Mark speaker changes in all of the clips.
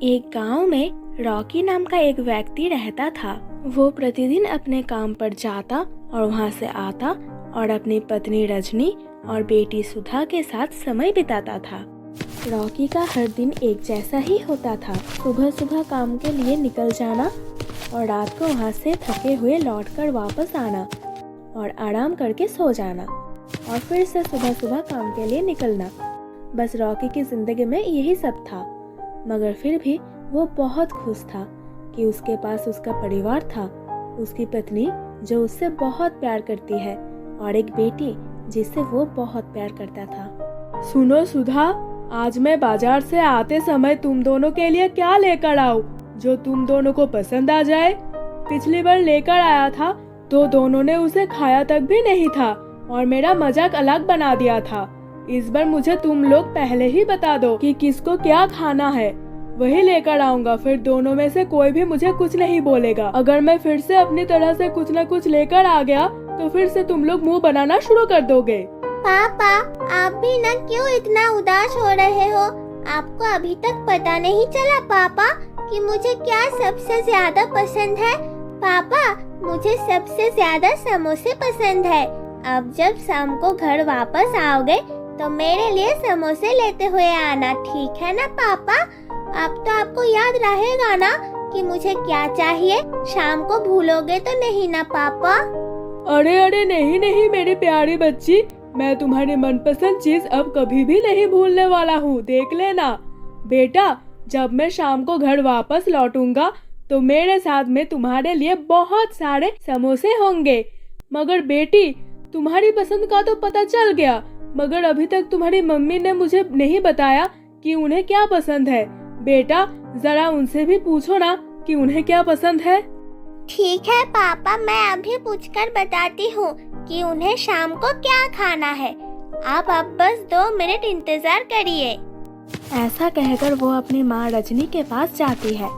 Speaker 1: एक गांव में रॉकी नाम का एक व्यक्ति रहता था। वो प्रतिदिन अपने काम पर जाता और वहां से आता और अपनी पत्नी रजनी और बेटी सुधा के साथ समय बिताता था। रॉकी का हर दिन एक जैसा ही होता था। सुबह सुबह काम के लिए निकल जाना और रात को वहां से थके हुए लौटकर वापस आना और आराम करके सो जाना और फिर से सुबह सुबह काम के लिए निकलना। बस रॉकी की जिंदगी में यही सब था। मगर फिर भी वो बहुत खुश था कि उसके पास उसका परिवार था, उसकी पत्नी जो उससे बहुत प्यार करती है और एक बेटी जिससे वो बहुत प्यार करता था।
Speaker 2: सुनो सुधा, आज मैं बाजार से आते समय तुम दोनों के लिए क्या लेकर आऊं जो तुम दोनों को पसंद आ जाए। पिछली बार लेकर आया था तो दोनों ने उसे खाया तक भी नहीं था और मेरा मजाक अलग बना दिया था। इस बार मुझे तुम लोग पहले ही बता दो कि किसको क्या खाना है, वही लेकर आऊंगा। फिर दोनों में से कोई भी मुझे कुछ नहीं बोलेगा। अगर मैं फिर से अपनी तरह से कुछ न कुछ लेकर आ गया तो फिर से तुम लोग मुंह बनाना शुरू कर दोगे।
Speaker 3: पापा, आप भी ना क्यों इतना उदास हो रहे हो? आपको अभी तक पता नहीं चला पापा कि मुझे क्या सबसे ज्यादा पसंद है? पापा, मुझे सबसे ज्यादा समोसे पसंद है। अब जब शाम को घर वापस आओगे तो मेरे लिए समोसे लेते हुए आना, ठीक है ना पापा? अब तो आपको याद रहेगा ना कि मुझे क्या चाहिए? शाम को भूलोगे तो नहीं ना पापा?
Speaker 2: अरे अरे नहीं नहीं मेरी प्यारी बच्ची, मैं तुम्हारी मनपसंद चीज अब कभी भी नहीं भूलने वाला हूँ, देख लेना। बेटा, जब मैं शाम को घर वापस लौटूंगा तो मेरे साथ में तुम्हारे लिए बहुत सारे समोसे होंगे। मगर बेटी, तुम्हारी पसंद का तो पता चल गया, मगर अभी तक तुम्हारी मम्मी ने मुझे नहीं बताया कि उन्हें क्या पसंद है। बेटा, जरा उनसे भी पूछो ना कि उन्हें क्या पसंद है।
Speaker 3: ठीक है पापा, मैं अभी पूछकर बताती हूँ कि उन्हें शाम को क्या खाना है। आप अब बस 2 मिनट इंतजार करिए।
Speaker 1: ऐसा कहकर वो अपनी माँ रजनी के पास जाती है।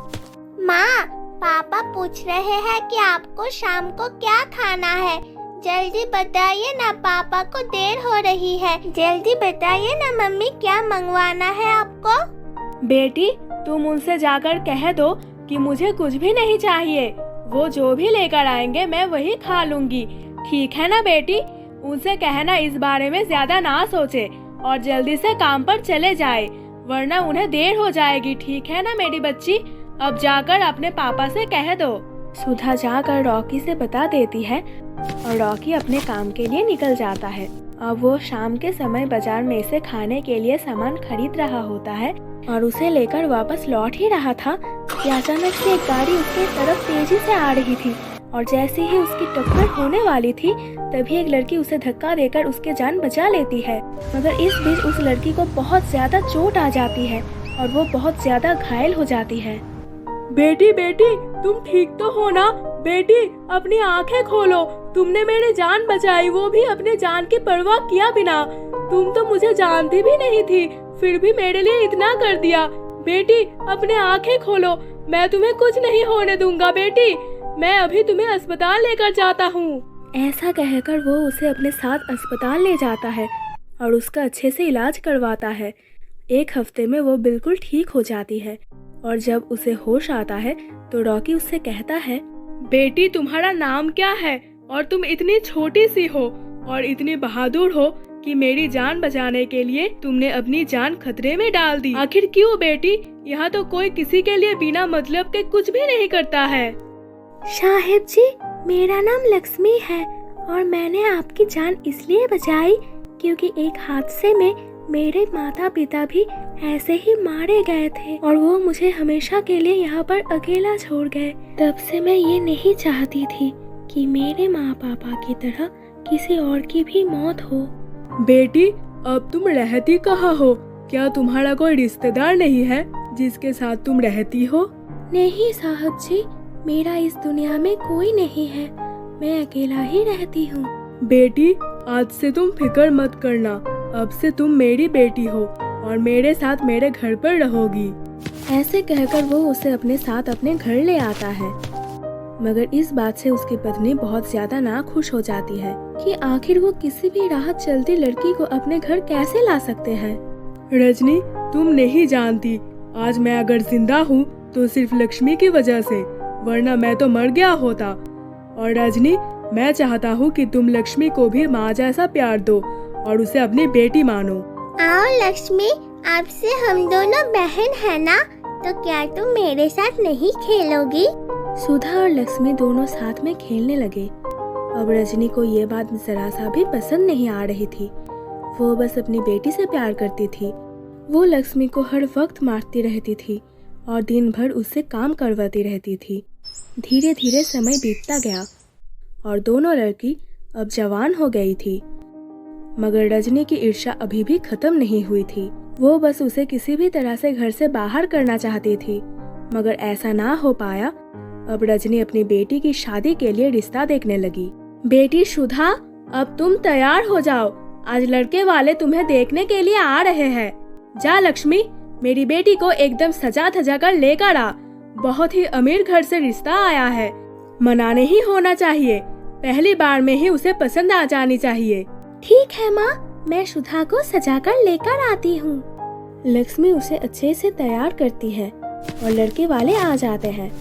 Speaker 3: माँ, पापा पूछ रहे हैं कि आपको शाम को क्या खाना है। जल्दी बताइए ना, पापा को देर हो रही है। जल्दी बताइए ना मम्मी, क्या मंगवाना है आपको?
Speaker 1: बेटी, तुम उनसे जाकर कह दो कि मुझे कुछ भी नहीं चाहिए। वो जो भी लेकर आएंगे मैं वही खा लूंगी, ठीक है ना बेटी? उनसे कहना इस बारे में ज्यादा ना सोचे और जल्दी से काम पर चले जाए, वरना उन्हें देर हो जाएगी, ठीक है ना मेरी बच्ची? अब जाकर अपने पापा से कह दो। सुधा जाकर रॉकी से बता देती है और रॉकी अपने काम के लिए निकल जाता है। अब वो शाम के समय बाजार में से खाने के लिए सामान खरीद रहा होता है और उसे लेकर वापस लौट ही रहा था कि अचानक से एक गाड़ी उसके तरफ तेजी से आ रही थी और जैसे ही उसकी टक्कर होने वाली थी तभी एक लड़की उसे धक्का देकर उसके जान बचा लेती है। मगर इस बीच उस लड़की को बहुत ज्यादा चोट आ जाती है और वो बहुत ज्यादा घायल हो जाती है।
Speaker 2: बेटी बेटी, तुम ठीक तो हो ना? बेटी, अपनी आंखें खोलो, तुमने मेरी जान बचाई, वो भी अपने जान की परवाह किया बिना। तुम तो मुझे जानती भी नहीं थी, फिर भी मेरे लिए इतना कर दिया। बेटी, अपने आंखें खोलो, मैं तुम्हें कुछ नहीं होने दूंगा। बेटी, मैं अभी तुम्हें अस्पताल लेकर जाता हूँ।
Speaker 1: ऐसा कहकर वो उसे अपने साथ अस्पताल ले जाता है और उसका अच्छे से इलाज करवाता है। 1 हफ्ते में वो बिल्कुल ठीक हो जाती है और जब उसे होश आता है तो रॉकी उससे कहता है,
Speaker 2: बेटी, तुम्हारा नाम क्या है और तुम इतनी छोटी सी हो और इतनी बहादुर हो कि मेरी जान बचाने के लिए तुमने अपनी जान खतरे में डाल दी। आखिर क्यों बेटी? यहाँ तो कोई किसी के लिए बिना मतलब के कुछ भी नहीं करता है।
Speaker 1: साहिब जी, मेरा नाम लक्ष्मी है और मैंने आपकी जान इसलिए बचाई क्योंकि एक हादसे में मेरे माता पिता भी ऐसे ही मारे गए थे और वो मुझे हमेशा के लिए यहाँ पर अकेला छोड़ गए। तब से मैं ये नहीं चाहती थी कि मेरे माँ पापा की तरह किसी और की भी मौत हो।
Speaker 2: बेटी, अब तुम रहती कहाँ हो? क्या तुम्हारा कोई रिश्तेदार नहीं है जिसके साथ तुम रहती हो?
Speaker 1: नहीं साहब जी, मेरा इस दुनिया में कोई नहीं है, मैं अकेला ही रहती हूँ।
Speaker 2: बेटी, आज से तुम फिक्र मत करना, अब से तुम मेरी बेटी हो और मेरे साथ मेरे घर पर रहोगी।
Speaker 1: ऐसे कहकर वो उसे अपने साथ अपने घर ले आता है। मगर इस बात से उसकी पत्नी बहुत ज्यादा नाखुश हो जाती है कि आखिर वो किसी भी राह चलती लड़की को अपने घर कैसे ला सकते हैं।
Speaker 2: रजनी, तुम नहीं जानती, आज मैं अगर जिंदा हूँ तो सिर्फ लक्ष्मी की वजह से, वरना मैं तो मर गया होता। और रजनी, मैं चाहता हूँ कि तुम लक्ष्मी को भी माँ जैसा प्यार दो और उसे अपनी बेटी मानो।
Speaker 3: आओ लक्ष्मी, आपसे हम दोनों बहन है ना, तो क्या तुम मेरे साथ नहीं खेलोगी?
Speaker 1: सुधा और लक्ष्मी दोनों साथ में खेलने लगे। अब रजनी को ये बात जरा सा भी पसंद नहीं आ रही थी। वो बस अपनी बेटी से प्यार करती थी। वो लक्ष्मी को हर वक्त मारती रहती थी और दिन भर उससे काम करवाती रहती थी। धीरे धीरे समय बीतता गया और दोनों लड़की अब जवान हो गई थी, मगर रजनी की ईर्ष्या अभी भी खत्म नहीं हुई थी। वो बस उसे किसी भी तरह से घर से बाहर करना चाहती थी, मगर ऐसा ना हो पाया। अब रजनी अपनी बेटी की शादी के लिए रिश्ता देखने लगी। बेटी सुधा, अब तुम तैयार हो जाओ, आज लड़के वाले तुम्हें देखने के लिए आ रहे हैं। जा लक्ष्मी, मेरी बेटी को एकदम सजा धजा कर लेकर आ। बहुत ही अमीर घर से रिश्ता आया है, मना नहीं होना चाहिए, पहली बार में ही उसे पसंद आ जानी चाहिए।
Speaker 3: ठीक है माँ, मैं सुधा को सजाकर लेकर आती हूँ।
Speaker 1: लक्ष्मी उसे अच्छे से तैयार करती है और लड़के वाले आ जाते हैं।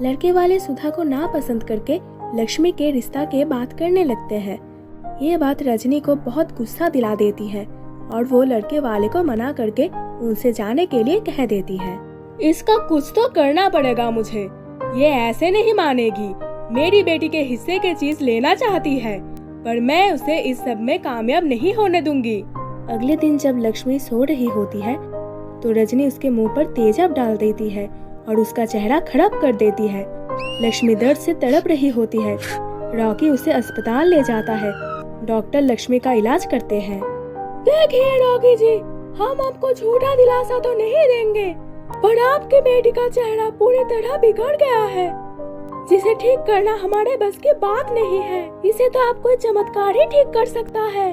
Speaker 1: लड़के वाले सुधा को ना पसंद करके लक्ष्मी के रिश्ता के बात करने लगते हैं। ये बात रजनी को बहुत गुस्सा दिला देती है और वो लड़के वाले को मना करके उनसे जाने के लिए कह देती है।
Speaker 2: इसका कुछ तो करना पड़ेगा मुझे, ये ऐसे नहीं मानेगी। मेरी बेटी के हिस्से की चीज लेना चाहती है, पर मैं उसे इस सब में कामयाब नहीं होने दूंगी।
Speaker 1: अगले दिन जब लक्ष्मी सो रही होती है तो रजनी उसके मुंह पर तेजाब डाल देती है और उसका चेहरा खराब कर देती है। लक्ष्मी दर्द से तड़प रही होती है। रॉकी उसे अस्पताल ले जाता है। डॉक्टर लक्ष्मी का इलाज करते हैं।
Speaker 2: देखिए रॉकी जी, हम आपको झूठा दिलासा तो नहीं देंगे, पर आपकी बेटी का चेहरा पूरी तरह बिगड़ गया है, जिसे ठीक करना हमारे बस की बात नहीं है। इसे तो आप कोई चमत्कार ही ठीक कर सकता है।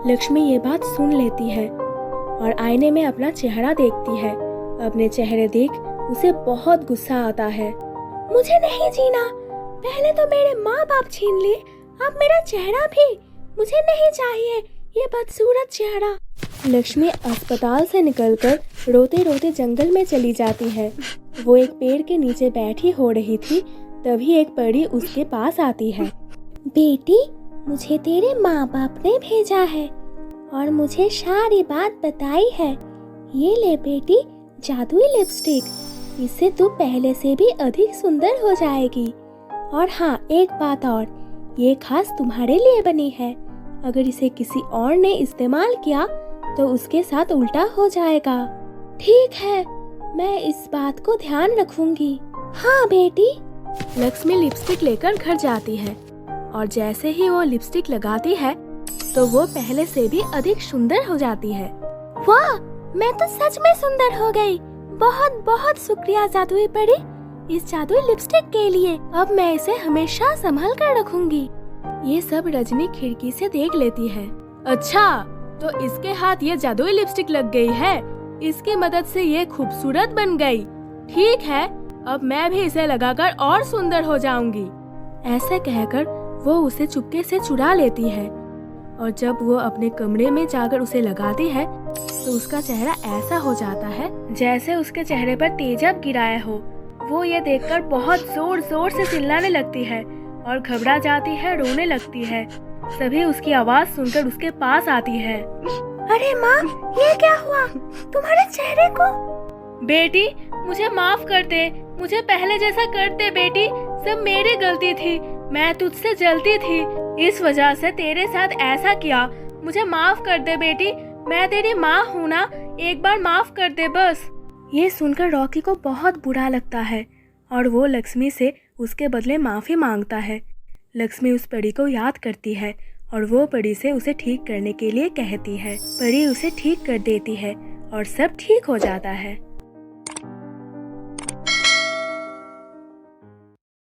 Speaker 1: लक्ष्मी ये बात सुन लेती है और आईने में अपना चेहरा देखती है। अपने चेहरे देख उसे बहुत गुस्सा आता है।
Speaker 3: मुझे नहीं जीना, पहले तो मेरे माँ बाप छीन लिए, अब मेरा चेहरा भी। मुझे नहीं चाहिए ये बदसूरत चेहरा।
Speaker 1: लक्ष्मी अस्पताल से निकलकर रोते रोते जंगल में चली जाती है। वो एक पेड़ के नीचे बैठी हो रही थी, तभी एक परी उसके पास आती है।
Speaker 3: बेटी, मुझे तेरे माँ बाप ने भेजा है और मुझे सारी बात बताई है। ये ले बेटी, जादुई लिपस्टिक, इससे तू पहले से भी अधिक सुंदर हो जाएगी। और हाँ, एक बात और, ये खास तुम्हारे लिए बनी है। अगर इसे किसी और ने इस्तेमाल किया तो उसके साथ उल्टा हो जाएगा।
Speaker 1: ठीक है, मैं इस बात को ध्यान रखूंगी।
Speaker 3: हाँ बेटी।
Speaker 1: लक्ष्मी लिपस्टिक लेकर घर जाती है और जैसे ही वो लिपस्टिक लगाती है तो वो पहले से भी अधिक सुंदर हो जाती है।
Speaker 3: वाह, मैं तो सच में सुंदर हो गई। बहुत बहुत शुक्रिया जादुई परी, इस जादुई लिपस्टिक के लिए।
Speaker 1: अब मैं इसे हमेशा संभाल कर रखूंगी। ये सब रजनी खिड़की से देख लेती है।
Speaker 2: अच्छा, तो इसके हाथ ये जादुई लिपस्टिक लग गई है, इसकी मदद से ये खूबसूरत बन गई। ठीक है, अब मैं भी इसे लगाकर और सुंदर हो जाऊंगी।
Speaker 1: ऐसा कहकर वो उसे चुपके से चुरा लेती है और जब वो अपने कमरे में जाकर उसे लगाती है तो उसका चेहरा ऐसा हो जाता है जैसे उसके चेहरे पर तेजाब गिराया हो। वो ये देखकर बहुत जोर जोर से चिल्लाने लगती है और घबरा जाती है, रोने लगती है। सभी उसकी आवाज सुनकर उसके पास आती है।
Speaker 3: अरे माँ, ये क्या हुआ तुम्हारे चेहरे को?
Speaker 1: बेटी, मुझे माफ कर दे, मुझे पहले जैसा कर दे बेटी, सब मेरी गलती थी, मैं तुझसे जलती थी, इस वजह से तेरे साथ ऐसा किया। मुझे माफ कर दे बेटी, मैं तेरी माँ हूँ ना, एक बार माफ कर दे बस। ये सुनकर रॉकी को बहुत बुरा लगता है और वो लक्ष्मी से उसके बदले माफी मांगता है। लक्ष्मी उस परी को याद करती है और वो परी से उसे ठीक करने के लिए कहती है। परी उसे ठीक कर देती है और सब ठीक हो जाता है।